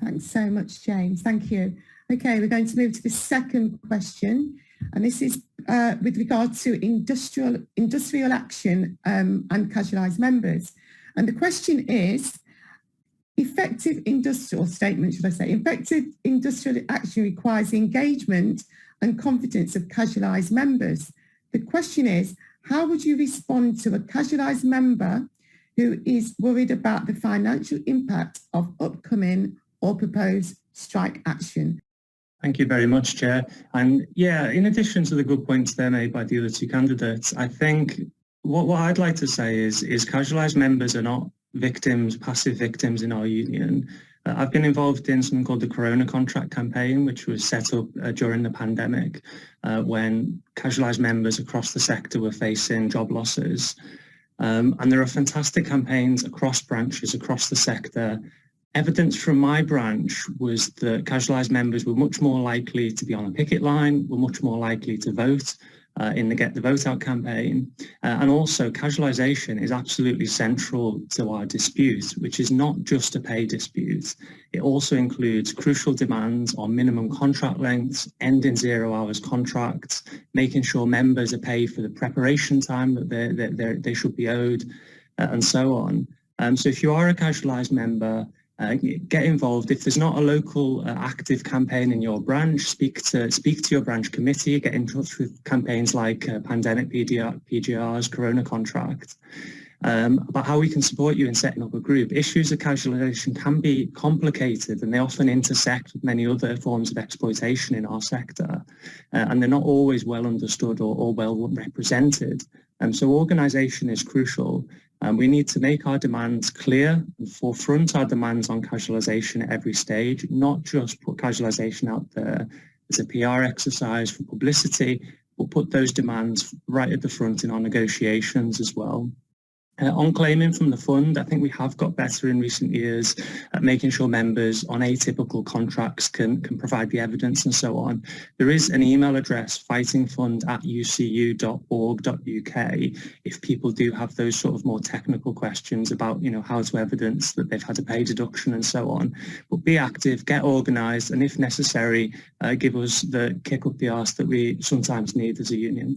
Thanks so much, James. Thank you. Okay, we're going to move to the second question, and this is with regard to industrial action and casualised members. And the question is, effective industrial action requires the engagement and confidence of casualised members. The question is, how would you respond to a casualised member who is worried about the financial impact of upcoming or proposed strike action? Thank you very much, Chair. And yeah, in addition to the good points there made by the other two candidates, I think what I'd like to say is casualised members are not victims, passive victims in our union. I've been involved in something called the Corona Contract Campaign, which was set up during the pandemic when casualised members across the sector were facing job losses. And there are fantastic campaigns across branches, across the sector. Evidence from my branch was that casualised members were much more likely to be on a picket line, were much more likely to vote in the Get the Vote Out campaign. And also casualisation is absolutely central to our dispute, which is not just a pay dispute. It also includes crucial demands on minimum contract lengths, ending 0 hours contracts, making sure members are paid for the preparation time that they should be owed, and so on. So if you are a casualised member, get involved. If there's not a local active campaign in your branch, speak to your branch committee, get in touch with campaigns like Pandemic PGR's Corona Contract, about how we can support you in setting up a group. Issues of casualisation can be complicated and they often intersect with many other forms of exploitation in our sector, and they're not always well understood or well represented. So organisation is crucial. We need to make our demands clear and forefront our demands on casualisation at every stage, not just put casualisation out there as a PR exercise for publicity, but put those demands right at the front in our negotiations as well. On claiming from the fund, I think we have got better in recent years at making sure members on atypical contracts can provide the evidence and so on. There is an email address, fightingfund@ucu.org.uk, if people do have those sort of more technical questions about, how to evidence that they've had a pay deduction and so on. But be active, get organised, and if necessary, give us the kick up the arse that we sometimes need as a union.